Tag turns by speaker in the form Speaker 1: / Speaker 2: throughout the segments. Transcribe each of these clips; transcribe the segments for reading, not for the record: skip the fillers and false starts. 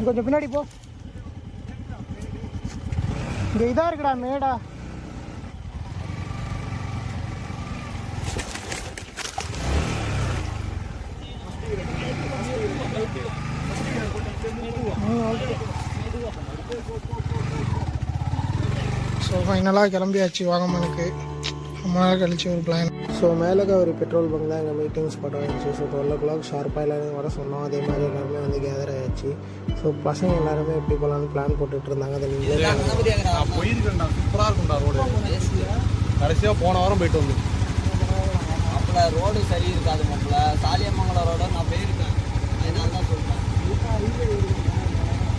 Speaker 1: கொஞ்சம் பின்னாடி போ. இங்கே இதாக இருக்குடா மேடா. ஸோ ஃபைனலாக கிளம்பியாச்சு வாகமனுக்கு. ரொம்ப நாள் கழிச்சு ஒரு பிளான். ஸோ மேலக்க ஒரு பெட்ரோல் பங்க் தான் எங்கள் மீட்டிங் ஸ்பாட் ஆகிடுச்சு. ஸோ 12 o'clock ஷார்ப்பாக எல்லோரும் வர சொன்னோம். அதே மாதிரி எல்லாருமே வந்து கேதர் ஆகிடுச்சு. ஸோ பசங்க எல்லாருமே எப்படி போகலான்னு பிளான் போட்டுட்டு இருந்தாங்க. அதை நீங்களே
Speaker 2: போயிருக்கேன்டா, சூப்பராக இருக்கும்டா ரோடு. கடைசியாக போன வாரம் போயிட்டு வந்து
Speaker 3: அப்போ ரோடு சரி இருக்காது மாப்பிள்ள. சாலியமங்கலம் ரோடு நான் போயிருக்கேன், அதனால தான் சொல்கிறேன்.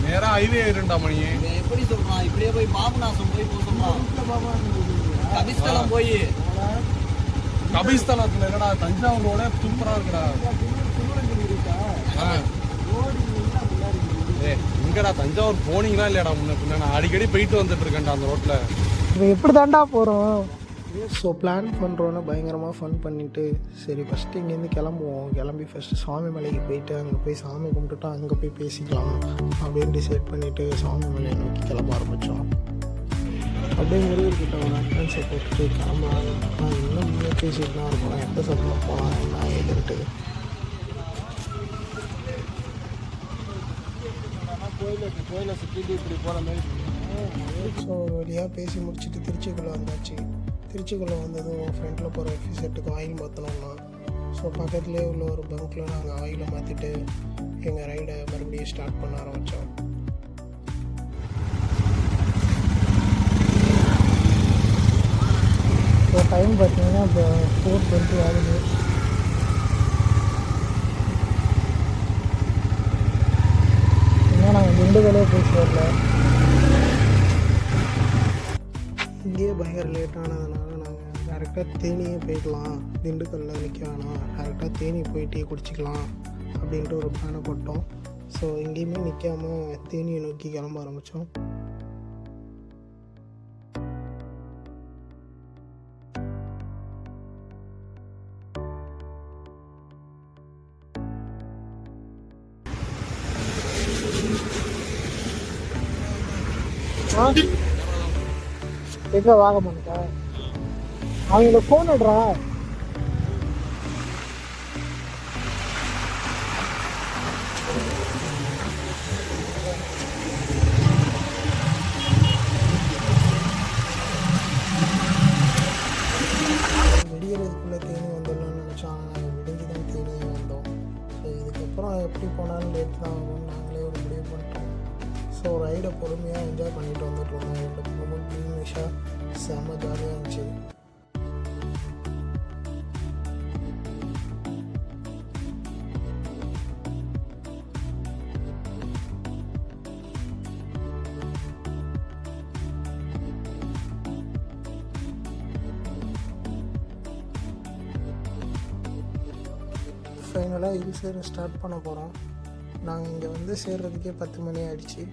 Speaker 2: நேராக ஹைவே ஏறிண்டா மணி.
Speaker 3: எப்படி சொல்கிறான், இப்படியே போய் பாபநாசம் போய் போக சொல்கிறான். கபிஸ்தலம் போய்
Speaker 2: கபிஸ்தலத்தில் என்னடா தஞ்சாவூர் ரோடே சூப்பராக இருக்குடா. இங்கடா தஞ்சாவூர் போனீங்களா இல்லையாடா? முன்ன பின்ன நான் அடிக்கடி போயிட்டு வந்துட்டு இருக்கேன்டா அந்த ரோட்டில்.
Speaker 1: இப்போ எப்படி தாண்டா போகிறோம்? ஸோ பிளான் பண்ணுறோன்னு பயங்கரமாக ஃபன் பண்ணிவிட்டு சரி ஃபஸ்ட்டு இங்கேருந்து கிளம்புவோம். கிளம்பி ஃபஸ்ட்டு சுவாமி மலைக்கு போயிட்டு அங்கே போய் சாமி கும்பிட்டுட்டு அங்கே போய் பேசிக்கலாம் அப்படின்னு டிசைட் பண்ணிவிட்டு சுவாமி மலையை நோக்கி கிளம்ப ஆரம்பித்தோம். அப்படியே முருகர்கிட்ட ஒரு அட்வான்ஸை போட்டுட்டு கிளம்பலாம். ஆனால் இன்னும் முன்னே பேசிட்டு தான் இருக்கணும், எந்த சட்டில் போகலாம் என்ன ஏதுன்ட்டு.
Speaker 2: கோயிலை சுற்றிட்டு இப்படி போகிற மாதிரி.
Speaker 1: ஸோ ஒரு வழியாக பேசி முடிச்சுட்டு திருச்சிக்குள்ளே வந்தாச்சு. திருச்சிக்குள்ளே வந்ததும் ஃப்ரண்ட்டில் போகிற செட்டுக்கு ஆயில் மாற்றணும்னா ஸோ பக்கத்துலேயே உள்ள ஒரு பங்க்கில் நாங்கள் ஆயிலை மாற்றிட்டு எங்கள் ரைடை மறுபடியும் ஸ்டார்ட் பண்ண ஆரம்பித்தோம். இப்போ டைம் பார்த்தீங்கன்னா இப்போ 4:20 ஆகுது. இன்னும் நாங்கள் திண்டுக்கல்லே போய் சேரல. இங்கேயே பயங்கர லேட்டானதுனால நாங்கள் டேரெக்டாக தேனியே போய்க்கலாம். திண்டுக்கல்லில் நிற்க வேணாம், டேரெக்டாக தேனி போய் டீ குடிச்சிக்கலாம் அப்படின்ட்டு ஒரு பிளானை போட்டோம். ஸோ எங்கேயுமே நிற்காமல் தேனியை நோக்கி கிளம்ப ஆரம்பித்தோம். எங்கே வாங்க மாட்டா அவங்கள ஃபோன் எடுறா. விடியறதுக்குள்ளே தேனி வந்துடலாம்னு நினச்சோம். நாங்கள் விடிஞ்சு தான் தேனியே வந்தோம். ஸோ இதுக்கப்புறம் எப்படி போனாலும் லேட் தான் ஆகும்னு நாங்களே ஒரு முடிவு பண்ணிட்டோம். ஸோ ரைடை பொறுமையாக என்ஜாய் பண்ணிட்டு வந்துட்டு இருந்தோம். ரெண்டு பக்கமும் க்ரீனிஷாக செம்ம ஜாலியாக இருந்துச்சு. ஃபைனலாக ஹில் சேர ஸ்டார்ட் பண்ண போகிறோம். நாங்கள் இங்கே வந்து சேர்றதுக்கே 10 மணி ஆகிடுச்சு.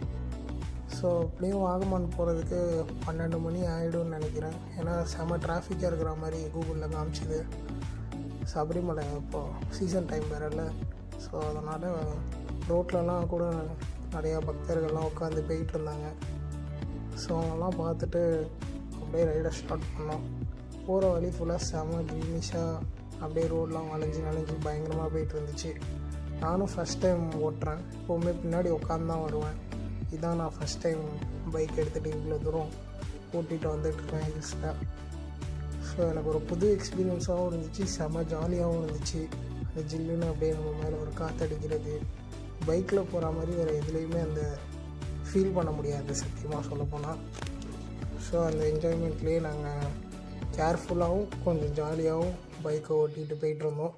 Speaker 1: ஸோ அப்படியும் வாகமான் போகிறதுக்கு 12 மணி ஆகிடும்னு நினைக்கிறேன். ஏன்னா செம டிராஃபிக்காக இருக்கிற மாதிரி கூகுளில் காமிச்சிது. சபரிமலை இப்போது சீசன் டைம் வேறல்ல. ஸோ அதனால் ரோட்லலாம் கூட நிறையா பக்தர்கள்லாம் உட்காந்து போயிட்டு இருந்தாங்க. ஸோ அவங்கெல்லாம் பார்த்துட்டு அப்படியே ரைடை ஸ்டார்ட் பண்ணோம். போகிற வழி ஃபுல்லாக செம க்ரீனிஷாக அப்படியே ரோடெலாம் வளைஞ்சி பயங்கரமாக போயிட்டு இருந்துச்சு. நானும் ஃபஸ்ட் டைம் ஓட்டுறேன். எப்போவுமே பின்னாடி உட்காந்து தான் வருவேன். இதான் நான் ஃபஸ்ட் டைம் பைக் எடுத்துகிட்டு இவ்வளோ தூரம் ஓட்டிகிட்டு வந்துட்டுருக்கேன் ஹில்ஸில். ஸோ எனக்கு ஒரு புது எக்ஸ்பீரியன்ஸாகவும் இருந்துச்சு, செம ஜாலியாகவும் இருந்துச்சு. அந்த ஜில்லுன்னு அப்படியே நம்ம மேலே ஒரு காற்றடிக்கிறது, பைக்கில் போகிற மாதிரி வேறு எதுலேயுமே அந்த ஃபீல் பண்ண முடியாது சத்தியமாக சொல்லப்போனால். ஸோ அந்த என்ஜாய்மெண்ட்லேயே நாங்கள் கேர்ஃபுல்லாகவும் கொஞ்சம் ஜாலியாகவும் பைக்கை ஓட்டிகிட்டு போயிட்டு இருந்தோம்.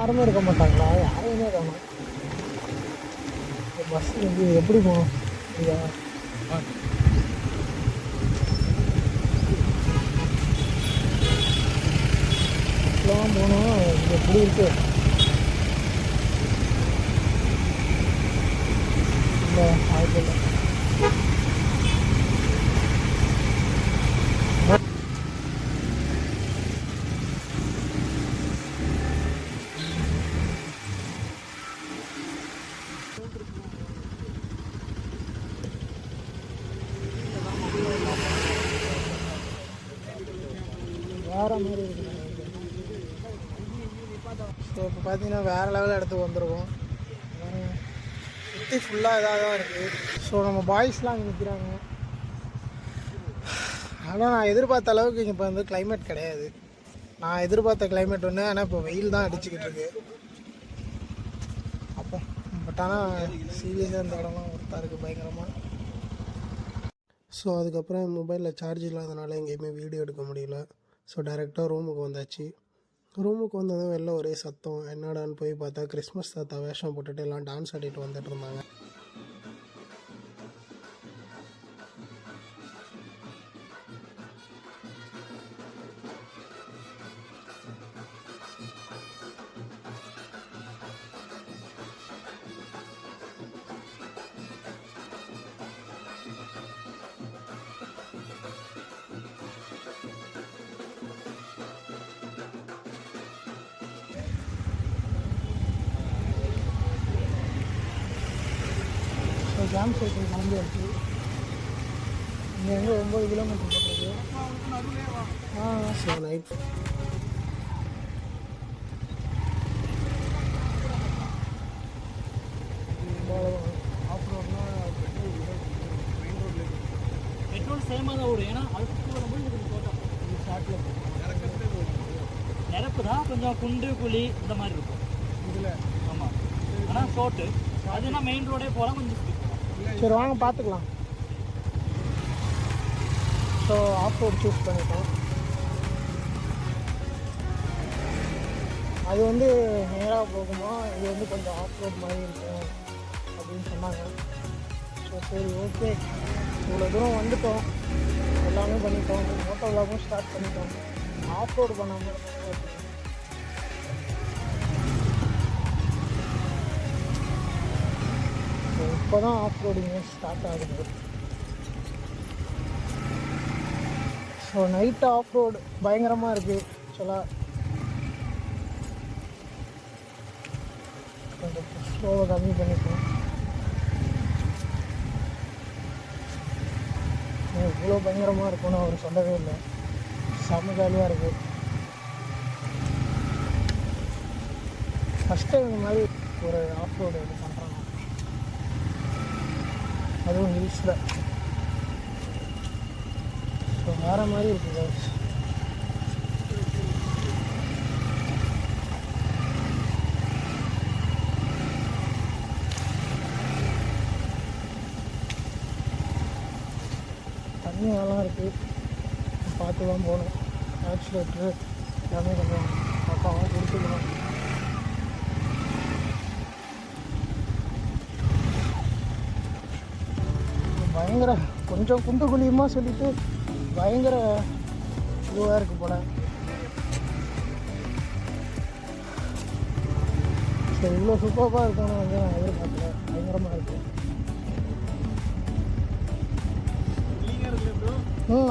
Speaker 1: யாருமே இருக்க மாட்டாங்களா? யாரையுமே காணும். பஸ் வந்து எப்படி போகணும்? இப்பெல்லாம் போகணும். இது எப்படி இருக்கு? இல்லை வாய்ப்பு இல்லை. வேறு மாதிரி இருக்குது. ஸோ இப்போ பார்த்தீங்கன்னா வேறு லெவலில் இடத்துக்கு வந்துருக்கோம். சுற்றி ஃபுல்லாக இதாக தான் இருக்குது. ஸோ நம்ம பாய்ஸ்லாம் அங்கே நிற்கிறாங்க. ஆனால் நான் எதிர்பார்த்த அளவுக்கு இங்கே இப்போ வந்து கிளைமேட் கிடையாது. நான் எதிர்பார்த்த கிளைமேட் ஒன்று, ஆனால் இப்போ வெயில் தான் அடிச்சுக்கிட்டு இருக்கு. அப்போ பட் ஆனால் சீரியஸாக இந்த இடம்லாம் ஒருத்தா இருக்குது பயங்கரமாக. ஸோ அதுக்கப்புறம் என் மொபைலில் சார்ஜ் இல்லாதனால எங்கேயுமே வீடியோ எடுக்க முடியல. ஸோ டைரெக்டாக ரூமுக்கு வந்தாச்சு. ரூமுக்கு வந்ததும் வெளில ஒரே சத்தம். என்னடான்னு போய் பார்த்தா கிறிஸ்மஸ் தாத்தா வேஷம் போட்டுட்டு எல்லாம் டான்ஸ் ஆடிட்டு வந்துட்டு இருந்தாங்க. ஸோ கேம்ப் சைக்கிள் கிளம்பியாச்சு. இங்கேருந்து 9 கிலோமீட்டர் போட்டுருக்கு. ஸோ நைட் ஆஃப் ரோட்னா
Speaker 4: பெட்ரோல் சேமாக தான் ஓடும். ஏன்னா அது சுற்றி வரும்போது இது தோட்டம்
Speaker 1: ஷார்ட்டில்
Speaker 4: நிரப்பு தான் கொஞ்சம் குண்டு குழி இந்த மாதிரி இருக்கும்
Speaker 1: இதில்.
Speaker 4: ஆமாம், ஆனால் ஷோட்டு அதுனா மெயின் ரோடே போகலாம், கொஞ்சம் ஸ்பீட் போகலாம்.
Speaker 1: சரி வாங்க பார்த்துக்கலாம். ஸோ ஆஃப் ரோட் சூஸ் பண்ணிட்டோம். அது வந்து நேராக போகுமா, இது வந்து கொஞ்சம் ஆஃப் ரோட் மாதிரி இருக்கும் அப்படின்னு சொன்னாங்க. ஸோ சரி ஓகே, இவ்வளோ தூரம் வந்துட்டோம், எல்லாமே பண்ணிட்டோம், மோட்டோ விளாகும் ஸ்டார்ட் பண்ணிட்டோம். ஆஃப் ரோடு பண்ணாமல் இப்போ தான் ஆஃப் ரோடிங்க ஸ்டார்ட் ஆகுது. ஸோ நைட்டு ஆஃப் ரோடு பயங்கரமாக இருக்குது. ஆக்சுவலாக கொஞ்சம் ஸ்லோவை கம்மி பண்ணிப்போம். இவ்வளோ பயங்கரமாக இருக்கும்னு அவர் சொல்லவே இல்லை. செம்ம ஜாலியாக இருக்குது. ஃபஸ்ட் டைம் இந்த மாதிரி ஒரு ஆஃப் ரோடு இது பண்ணுறாங்க, அதுவும் ஹில்ஸில். ஸோ வேறு மாதிரி இருக்குது. தண்ணி நல்லா இருக்குது, பார்த்து தான் போகணும். ஆக்சிலேட்ரு எல்லாமே கொஞ்சம் பக்காவாக கொடுத்துக்கணும். பயங்கர கொஞ்சம் குண்டு குழியுமா சொல்லிட்டு பயங்கர இதுவாக இருக்குது போல். ஸோ இவ்வளோ சூப்பராக இருக்கும்னு வந்து நான் எதிர்பார்க்கல. பயங்கரமாக இருக்குது.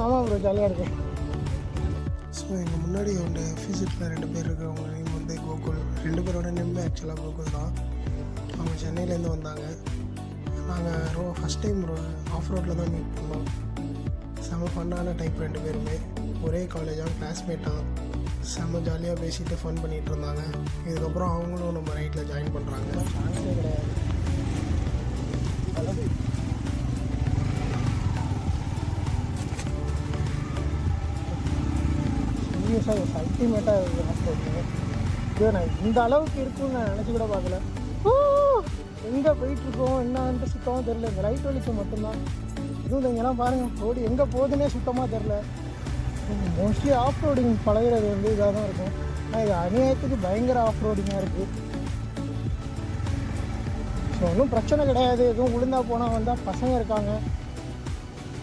Speaker 1: ஆமாம் ப்ரோ, ஜாலியாக இருக்குது. ஸோ எங்கள் முன்னாடி வந்து ஃபிசிக்கில் 2 பேர் இருக்கிறவங்க நேம் வந்து கோகுல். 2 பேரோட நேம் ஆக்சுவலாக கோகுல் தான். அவங்க சென்னையிலேருந்து வந்தாங்க. நாங்கள் ஃபஸ்ட் டைம் ஆஃப் ரோட்டில் தான் மீட் பண்ணோம். செம்ம ஃபன்னான டைப் 2 பேருமே. ஒரே காலேஜாக கிளாஸ்மேட்டாக செம்ம ஜாலியாக பேசிட்டு ஃபன் பண்ணிகிட்டு இருந்தாங்க. இதுக்கப்புறம் அவங்களும் நம்ம ரைட்டில் ஜாயின் பண்ணுறாங்க. சான்ஸே கிடையாது. சீரியஸாக அல்டிமேட்டாக இருக்குது ஆஃப் ரோடு. இது நான் இந்த அளவுக்கு இருக்குன்னு நான் நினச்சி கூட பார்க்கல. எங்கே போயிட்டுருக்கோம் என்னான்ட்டு சுத்தமாக தெரில. இந்த லைட் வெளிச்சம் மட்டும்தான். இதுவும் இங்கெல்லாம் பாருங்கள், ரோடு எங்கே போகுதுன்னே சுத்தமாக தெரில. மோஸ்ட்லி ஆஃப் ரோடிங் பழகிறது வந்து இதாக தான் இருக்கும். ஆனால் இது அநியாயத்துக்கு பயங்கர ஆஃப் ரோடிங்காக இருக்குது. ஸோ ஒன்றும் பிரச்சனை கிடையாது. எதுவும் விழுந்தா போனால் வந்தால் பசங்க இருக்காங்க.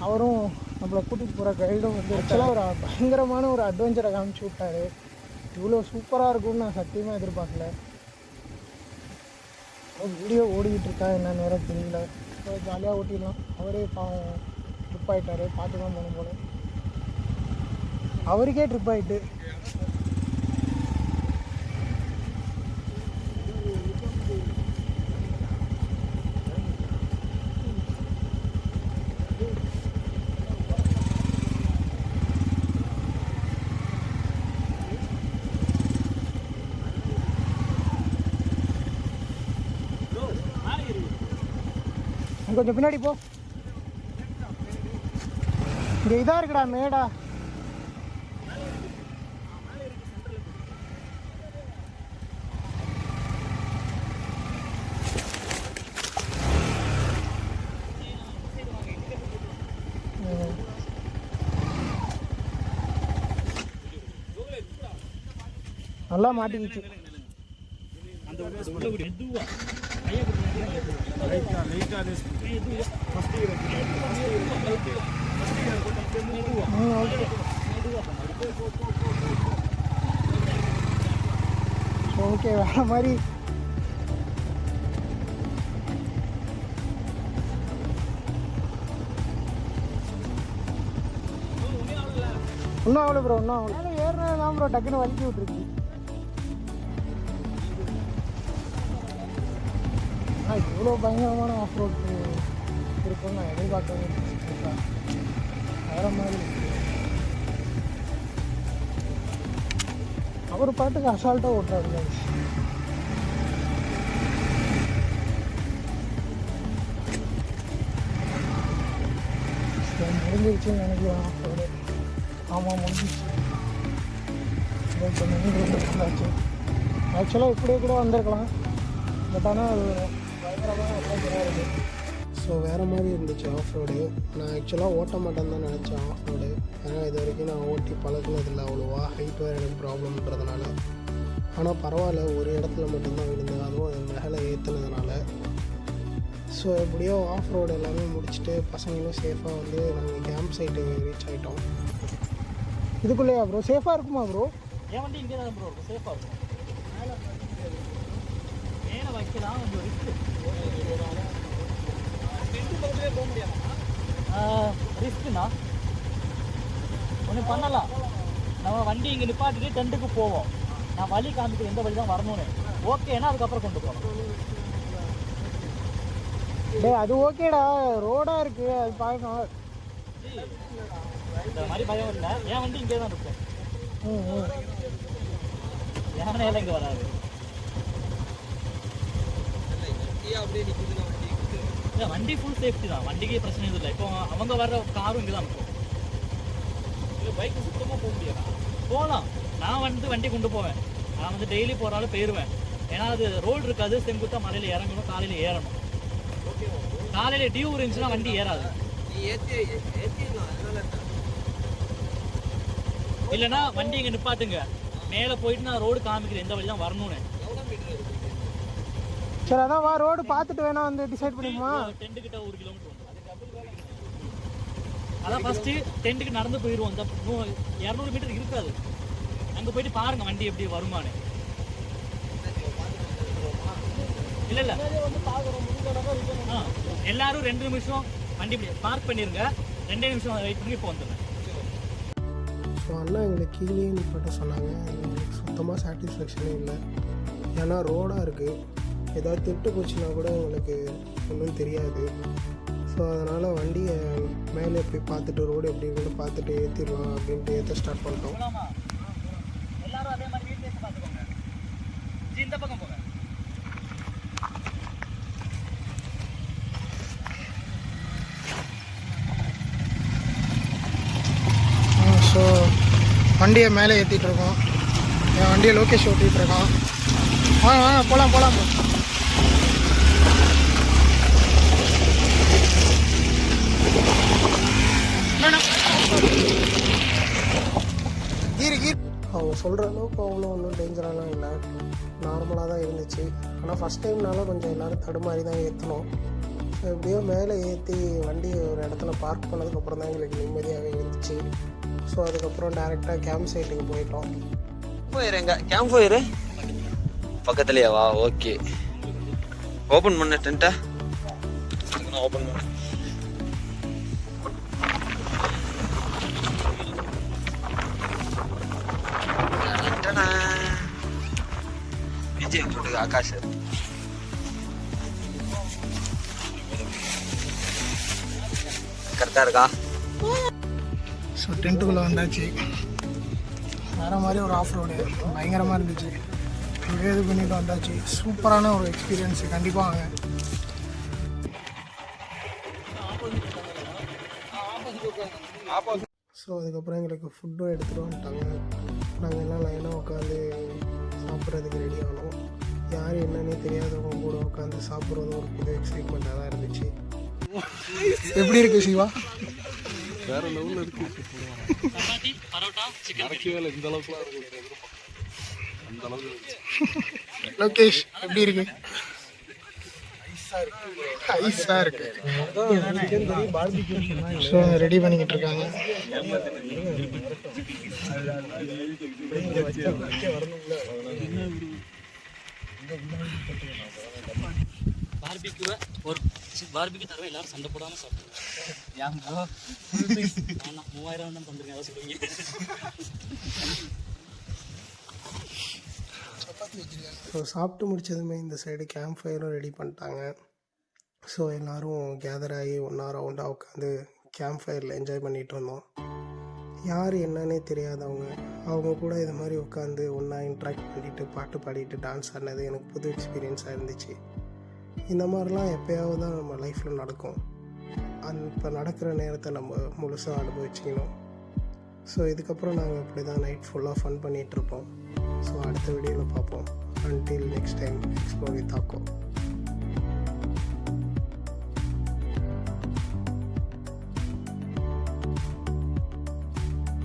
Speaker 1: அவரும் நம்மளை கூட்டிகிட்டு போகிற கைடும் வந்து ஆக்சுவலாக ஒரு பயங்கரமான ஒரு அட்வென்ச்சரை காமிச்சு விட்டார். இவ்வளோ சூப்பராக இருக்கும்னு நான் சத்தியமாக எதிர்பார்க்கல. வீடியோ ஓடிக்கிட்டு இருக்கா என்னன்னு வேறு தெரியல. ஜாலியாக ஓட்டிடலாம். அவரே ட்ரிப் ஆகிட்டார், பார்த்து தான் போகணும் போல. அவருக்கே ட்ரிப் ஆகிட்டு. கொஞ்சம் பின்னாடி போ. இங்கே இதாக இருக்குடா மேடா. நல்லா மாட்டிக்கிச்சு. ஓகே வேற மாதிரி. இன்னும் அவ்வளோ ப்ரோ, இன்னும் அவ்வளோ ஏறினா தான் ப்ரோ டக்குன்னு வலிக்கி விட்டுருக்கு. இவ்வளோ பயங்கரமான ஆஃப் ரோட் இருக்குன்னு நான் எதிர்பார்க்கவே வேறு மாதிரி இருக்கு. அவர் பாட்டுக்கு அசால்ட்டாக ஓட்டுறாரு. முடிஞ்சிருச்சுன்னு நினைக்கிறேன் ஆஃப் ரோடு. ஆமாம் முடிஞ்சிச்சு. வந்தாச்சு. ஆக்சுவலாக இப்படியே கூட வந்திருக்கலாம், பட் ஆனால் அது பயங்கரமாக இருக்குது. ஸோ வேறு மாதிரி இருந்துச்சு ஆஃப் ரோடு. நான் ஆக்சுவலாக ஓட்ட மாட்டேன்னு தான் நினச்சேன் ஆஃப் ரோடு. ஏன்னா இது வரைக்கும் நான் ஓட்டி பழகினதில்லை அவ்வளோவா, ஹைட் வேறு எனக்கு ப்ராப்ளம்ன்றதுனால. ஆனால் பரவாயில்ல, ஒரு இடத்துல மட்டும்தான் விழுந்தேன், அதுவும் அது மேலே ஏற்றுனதுனால. ஸோ எப்படியோ ஆஃப் ரோடு எல்லாமே முடிச்சுட்டு பசங்களும் சேஃபாக வந்து நாங்கள் கேம்ப் சைட்டு ரீச் ஆகிட்டோம். இதுக்குள்ளேயா ப்ரோ? சேஃபாக இருக்குமா ப்ரோ?
Speaker 4: என் வண்டி இங்கே தான் ப்ரோ இருக்கும், சேஃபாக இருக்கும். மேலே வைக்கலாம் கொஞ்சம் ரிஸ்க்கு. போக முடியாதுண்ணா, ரிஸ்க்குண்ணா. ஒன்று பண்ணலாம், நம்ம வண்டி இங்கே நிப்பாட்டிட்டு டென்ட்டுக்கு போவோம். நான் வழி காமிக்கிறேன் எந்த வழி தான் வரணும்னு. ஓகேன்னா அதுக்கப்புறம் கொண்டு போகணும்.
Speaker 1: டே அது ஓகேடா, ரோடாக இருக்குது, அது பார்க்கணும்.
Speaker 4: இந்த மாதிரி பயம் இல்லை, என் வண்டி இங்கே தான் இருக்கும். யானையெல்லாம் இங்கே வராது. இல்லை வண்டி ஃபுல் சேஃப்டி தான், வண்டிக்கே பிரச்சனை எதுவும் இல்லை. இப்போ அவங்க வர்ற காரும் இங்கே தான் இருக்கும். இல்லை பைக்கு சுத்தமாக போக முடியாது. போகலாம், நான் வந்து வண்டி கொண்டு போவேன். நான் வந்து டெய்லி போகிறாலும் போயிடுவேன். ஏன்னா அது ரோடு இருக்காது, செங்குத்தாக மலையில் இறங்கணும், காலையில் ஏறணும். காலையில் டியூ இருந்துச்சுன்னா வண்டி ஏறாது. இல்லைன்னா வண்டி இங்கே நிப்பாட்டுங்க, மேலே போயிட்டு நான் ரோடு காமிக்கிறேன் எந்த வழி தான் வரணும்னு.
Speaker 1: சரி அதான் வா, ரோடு பார்த்துட்டு வேணா வந்து டிசைட் பண்ணிக்குமா?
Speaker 4: டென்ட்டு கிட்ட 1 கிலோமீட்டர் வந்து அதான் ஃபஸ்ட்டு டென்ட்டுக்கு நடந்து போயிடுவோம். அந்த 200 மீட்டர் இருக்காது, அங்கே போயிட்டு பாருங்க வண்டி எப்படி வருமானு. இல்லை இல்லை எல்லாரும் 2 நிமிஷம் வண்டி பார்க் பண்ணிருங்க, 2 நிமிஷம் வெயிட் பண்ணி இப்போ வந்துடுங்க.
Speaker 1: ஸோ அண்ணா எங்களுக்கு கீழே நிப்பாட்ட சொன்னாங்க. எங்களுக்கு சுத்தமாக சாட்டிஸ்ஃபேக்ஷனே இல்லை. ஏன்னா ரோடாக இருக்குது, ஏதாவது திருட்டு போச்சுன்னா கூட எங்களுக்கு ஒன்றும் தெரியாது. ஸோ அதனால் வண்டியை மேலே போய் பார்த்துட்டு ரோடு எப்படி இருக்குன்னு பார்த்துட்டு ஏற்றிடலாம் அப்படின்ட்டு ஏற்ற ஸ்டார்ட் பண்ணிட்டோம்.
Speaker 4: எல்லாரும் அதே மாதிரி வீட்டில் பார்த்துக்கோங்க. இந்த பக்கம் போங்க.
Speaker 1: ஸோ வண்டியை மேலே ஏற்றிட்டு இருக்கோம். என் வண்டியை லோகேஷ் ஓட்டிகிட்டு இருக்கான். வாங்க வாங்க போகலாம் போகலாம் போ. அவங்க சொல்கிற அளவுக்கு அவ்வளோ ஒன்றும் டேஞ்சராலாம் இல்லை, நார்மலாக தான் இருந்துச்சு. ஆனால் ஃபஸ்ட் டைம்னால கொஞ்சம் எல்லோரும் தடுமாறி தான் ஏற்றணும். ஸோ எப்படியோ மேலே ஏற்றி வண்டி ஒரு இடத்துல பார்க் பண்ணதுக்கப்புறம் தான் எங்களுக்கு நிம்மதியாகவே இருந்துச்சு. ஸோ அதுக்கப்புறம் டேரெக்டாக கேம்ப் சைட்டுக்கு போயிட்டோம்.
Speaker 3: போயிடுங்க கேம்ப் போயிரு பக்கத்துலையாவா? ஓகே, ஓப்பன் பண்ண டென்ட்டை ஓப்பன் பண்ண. விஜய் போட்டு ஆகாஷ் கரெக்டாக இருக்கா?
Speaker 1: ஸோ டென்ட்டுக்குள்ளே வந்தாச்சு. வேறு மாதிரி ஒரு ஆஃப் ரோடு பயங்கரமாக இருந்துச்சு. இப்படியே இது பண்ணிட்டு வந்தாச்சு. சூப்பரான ஒரு எக்ஸ்பீரியன்ஸு, கண்டிப்பாக வாங்க. ஸோ அதுக்கப்புறம் எங்களுக்கு ஃபுட்டும் எடுத்துகிட்டு வந்துட்டாங்க. நாங்கள் எல்லாம் லைனாக உட்காந்து சாப்பிட்றதுக்கு ரெடி ஆனோம். யார் என்னன்னே தெரியாதவங்க கூட உட்காந்து சாப்பிட்றது ஒரு புது எக்ஸைட்மெண்ட்டாக தான் இருந்துச்சு. எப்படி இருக்கு சிவா?
Speaker 2: வேற லெவலில் இருக்கு.
Speaker 4: சப்பாத்தி பரோட்டா சிக்கன்
Speaker 2: நடக்கவே இல்லை இந்த அளவுக்குலாம் இருக்கும். அந்த அளவுக்கு
Speaker 1: லோகேஷ் எப்படி இருக்கு? ஐஸாக இருக்கு. ஸோ ரெடி பண்ணிக்கிட்டு இருக்காங்க.
Speaker 4: பார்பிக்யூவை ஒரு பார்பிக்யூ தருவேன், எல்லாரும் சண்டை போடாமல் சாப்பிடுவோம். 3000 தான் தந்துருங்க, அதை சொல்லுவீங்க.
Speaker 1: ஸோ சாப்பிட்டு முடிச்சதுமே இந்த சைடு கேம்ப் ஃபயரும் ரெடி பண்ணிட்டாங்க. ஸோ எல்லோரும் கேதர் ஆகி ஒன்றா ரவுண்டாக உட்காந்து கேம்ப் ஃபயரில் என்ஜாய் பண்ணிகிட்டு இருந்தோம். யார் என்னன்னே தெரியாதவங்க அவங்க கூட இது மாதிரி உட்காந்து ஒன்றா இன்ட்ராக்ட் பண்ணிவிட்டு பாட்டு பாடிட்டு டான்ஸ் ஆடினது எனக்கு புது எக்ஸ்பீரியன்ஸாக இருந்துச்சு. இந்த மாதிரிலாம் எப்போயாவது தான் நம்ம லைஃப்பில் நடக்கும். இப்போ நடக்கிற நேரத்தை நம்ம முழுசாக அனுபவிச்சிக்கணும். ஸோ இதுக்கப்புறம் நாங்கள் இப்படி தான் நைட் ஃபுல்லாக ஃபன் பண்ணிகிட்ருப்போம். ஸோ அடுத்த வீடியோவில் பார்ப்போம். Until next time, explore with Akko.